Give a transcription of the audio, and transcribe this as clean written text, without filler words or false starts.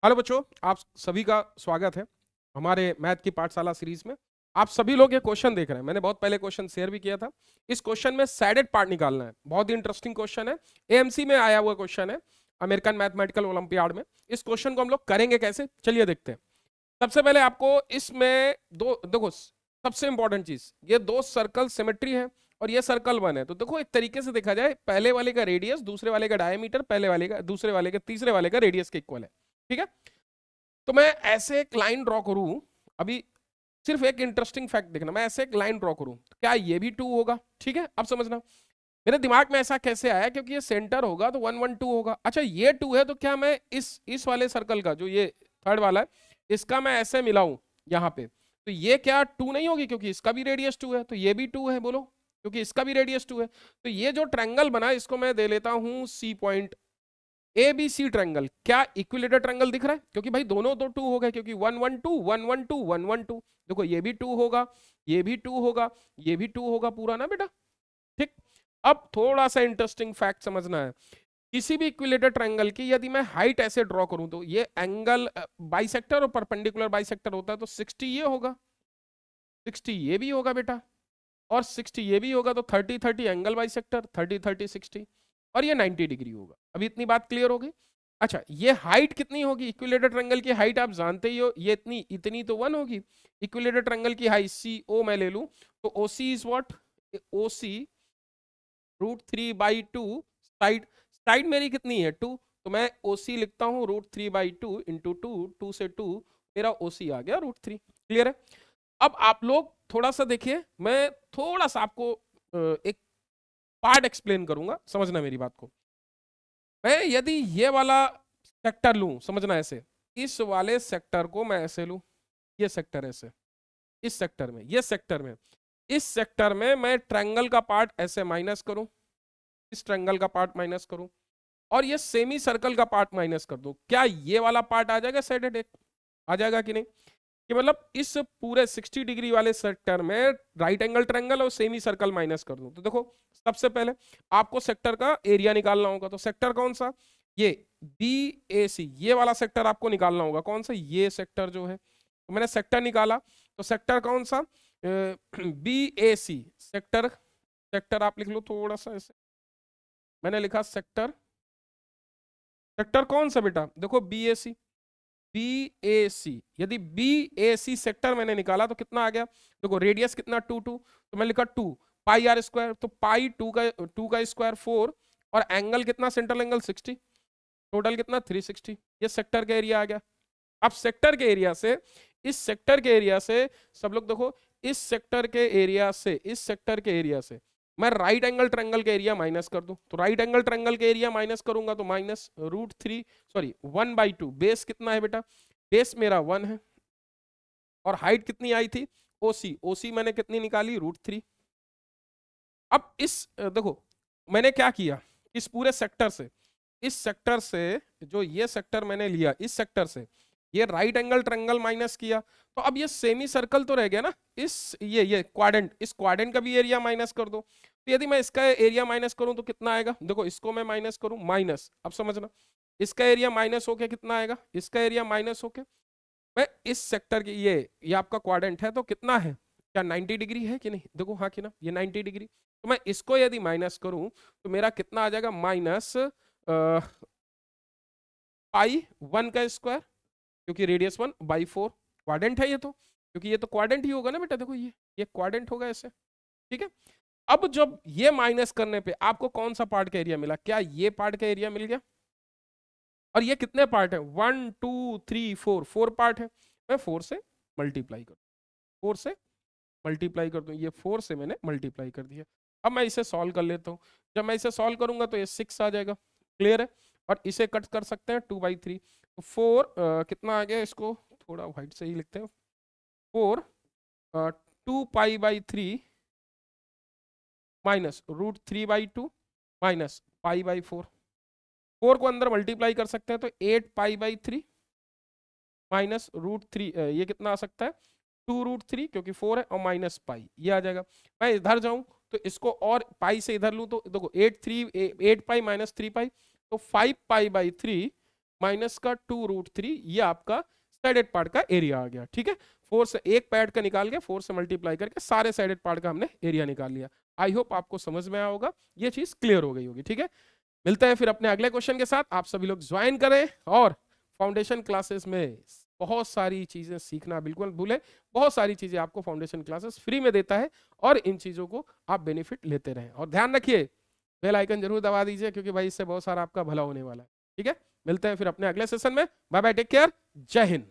Hello बच्चों, आप सभी का स्वागत है हमारे मैथ की पाठशाला सीरीज में। आप सभी लोग ये क्वेश्चन देख रहे हैं। मैंने बहुत पहले क्वेश्चन शेयर भी किया था। इस क्वेश्चन में सैडेड पार्ट निकालना है। बहुत ही इंटरेस्टिंग क्वेश्चन है। एएमसी में आया हुआ क्वेश्चन है, अमेरिकन मैथमेटिकल ओलंपियाड में। इस क्वेश्चन को हम लोग करेंगे कैसे, चलिए देखते हैं। सबसे पहले आपको इसमें दो देखो, सबसे इंपॉर्टेंट चीज, ये दो सर्कल सिमेट्री है और ये सर्कल वन है। तो देखो, एक तरीके से देखा जाए, पहले वाले का रेडियस दूसरे वाले का डायमीटर, पहले वाले का दूसरे वाले का तीसरे वाले का रेडियस के इक्वल है। ठीक है, तो मैं ऐसे एक लाइन ड्रॉ करूं। अभी सिर्फ एक इंटरेस्टिंग फैक्ट देखना, मैं ऐसे एक लाइन ड्रॉ करूं तो क्या ये भी 2 होगा? ठीक है, अब समझना मेरे दिमाग में ऐसा कैसे आया, क्योंकि ये सेंटर होगा तो 1 1 2 होगा। अच्छा, ये 2 है तो क्या मैं इस वाले सर्कल का, जो ये थर्ड वाला है, इसका मैं ऐसे मिलाऊं यहाँ पे, तो ये क्या 2 नहीं होगी? क्योंकि इसका भी रेडियस 2 है, तो ये भी 2 है, बोलो, क्योंकि इसका भी रेडियस 2 है। तो ये जो ट्रायंगल बना, इसको मैं दे लेता हूं C point. A B C triangle, क्या इक्विलेटर ट्रायंगल दिख रहा है? क्योंकि भाई दोनों तो 2 हो गए, क्योंकि 1 1 2 1 1 2 1 1 2। देखो, ये भी 2 होगा, ये भी 2 होगा, ये भी 2 होगा, पूरा ना बेटा। ठीक। अब थोड़ा सा इंटरेस्टिंग फैक्ट समझना है। किसी भी इक्विलेटर ट्रायंगल की यदि मैं हाइट ऐसे ड्रॉ करूं, तो ये एंगल बाइसेक्टर और परपेंडिकुलर बाइसेक्टर होता है, तो 60 ये होगा, 60 ये भी होगा बेटा, और 60 ये भी होगा। तो 30 30 एंगल बाइसेक्टर, 30 30 60, और ये 90 डिग्री होगा। अभी इतनी बात क्लियर होगी? अच्छा, ये हाइट कितनी होगी? इक्विलेटर ट्रायंगल की हाइट आप जानते ही हो, ये इतनी इतनी तो 1 होगी। इक्विलेटर ट्रायंगल की हाइट सी ओ मैं ले लूं, तो O C is what? O C √3/2। Side side मेरी कितनी है? 2। तो मैं ओ सी लिखता हूँ √3/2 इंटू 2, 2 से 2, मेरा ओ सी आ गया √3। क्लियर है? अब आप लोग थोड़ा सा देखिए, मैं थोड़ा सा आपको एक पार्ट एक्सप्लेन करूंगा, समझना मेरी बात को। मैं यदि ये वाला सेक्टर लूं, समझना ऐसे, इस वाले सेक्टर को मैं ऐसे लूं, ये सेक्टर ऐसे, इस सेक्टर में, ये सेक्टर में, इस सेक्टर में मैं ट्रायंगल का पार्ट ऐसे माइनस करूं, इस ट्रायंगल का पार्ट माइनस करूं, और ये सेमी सर्कल का पार्ट माइनस कर दूं। क्या ये वाला पार्ट आ जाएगा साइडेड? एक आ जाएगा कि नहीं? कि मतलब इस पूरे 60 डिग्री वाले सेक्टर में राइट एंगल ट्रायंगल और सेमी सर्कल माइनस कर दूं। तो देखो, सबसे पहले आपको सेक्टर का एरिया निकालना होगा। तो सेक्टर कौन सा? ये बी ए सी, ये वाला सेक्टर आपको निकालना होगा। कौन सा? ये सेक्टर जो है। तो मैंने सेक्टर निकाला, तो सेक्टर कौन सा? बी ए सी सेक्टर। सेक्टर आप लिख लो थोड़ा सा ऐसे, मैंने लिखा सेक्टर। सेक्टर कौन सा बेटा? देखो, बी ए सी। बी ए सी, यदि बी ए सी सेक्टर मैंने निकाला तो कितना आ गया? देखो, रेडियस कितना? 2 2, तो मैं लिखा 2 पाई आर स्क्वायर। तो पाई 2 का स्क्वायर 4, और एंगल कितना? सेंट्रल एंगल 60, टोटल कितना? 360। ये सेक्टर का एरिया आ गया। अब सेक्टर के एरिया से, इस सेक्टर के एरिया से, सब लोग देखो, इस सेक्टर के एरिया से, इस सेक्टर के एरिया से मैं राइट एंगल ट्रायंगल के एरिया माइनस कर दूं। तो राइट एंगल ट्रायंगल के एरिया माइनस करूंगा तो माइनस √3, सॉरी 1/2। बेस कितना है बेटा? बेस मेरा 1 है, और हाइट कितनी आई थी? ओसी, ओसी मैंने कितनी निकाली? √3। अब देखो, मैंने क्या किया, इस पूरे सेक्टर से, इस सेक्टर से, जो ये सेक्टर मैंने लिया, इस सेक्टर से ये राइट एंगल ट्रायंगल माइनस किया, तो अब ये सेमी सर्कल तो रह गया ना। ये क्वाड्रेंट, इस क्वाड्रेंट का भी एरिया माइनस कर दो। तो यदि मैं इसका एरिया माइनस करूं तो कितना आएगा? देखो, इसको मैं माइनस करूं, माइनस, अब समझना, इसका एरिया माइनस होके कितना आएगा? इसका एरिया माइनस होके, मैं इस सेक्टर की, ये आपका क्वाड्रेंट है, तो कितना है? क्या 90 डिग्री है कि नहीं? देखो, हाँ कि ना, ये 90 डिग्री। तो मैं इसको यदि माइनस करूं तो मेरा कितना आ जाएगा? माइनस पाई 1 का स्क्वायर, क्योंकि रेडियस 1/4। क्वाड्रेंट है ये तो, क्योंकि ये तो क्वाड्रेंट ही होगा ना बेटा। देखो, ये क्वाड्रेंट होगा ऐसे। ठीक है। अब जब ये माइनस करने पे आपको कौन सा पार्ट का एरिया मिला? क्या ये पार्ट का एरिया मिल गया? और ये कितने पार्ट है? 1 2 3 4, 4 पार्ट है। मैं 4 से मल्टीप्लाई कर, 4 से मल्टीप्लाई कर दूं, ये 4 से मैंने मल्टीप्लाई कर दिया। अब मैं इसे सॉल्व कर लेता हूँ। जब मैं इसे सॉल्व करूंगा तो ये 6 आ जाएगा। क्लियर है? और इसे कट कर सकते हैं 2/3। तो 4 कितना आ गया? इसको थोड़ा व्हाइट से ही लिखते हैं। 4 2 पाई/3 माइनस √3/2 माइनस पाई/4। 4 को अंदर मल्टीप्लाई कर सकते हैं, तो 8 पाई/3 माइनस √3, ये कितना आ सकता है? 2√3, क्योंकि 4 है, और माइनस पाई, ये आ जाएगा। मैं इधर जाऊं तो इसको और पाई से इधर लूं, तो देखो 8 पाई माइनस 3 पाई, तो 5 पाई/3 माइनस का 2√3, ये आपका साइडेड पार्ट का एरिया आ गया। ठीक है, 4 से एक पैड का निकाल के 4 से मल्टीप्लाई करके सारे साइडेड पार्ट का हमने एरिया निकाल लिया। आई होप आपको समझ में आया होगा, ये चीज क्लियर हो गई होगी। ठीक है, मिलते हैं फिर अपने अगले क्वेश्चन के साथ। आप सभी लोग ज्वाइन करें और फाउंडेशन क्लासेस में बहुत सारी चीजें सीखना बिल्कुल भूलें। बहुत सारी चीजें आपको फाउंडेशन क्लासेस फ्री में देता है और इन चीजों को आप बेनिफिट लेते रहें। और ध्यान रखिए बेल आइकन जरूर दबा दीजिए, क्योंकि भाई इससे बहुत सारा आपका भला होने वाला है। ठीक है, मिलते हैं फिर अपने अगले सेशन में। बाय बाय, टेक केयर, जय हिंद।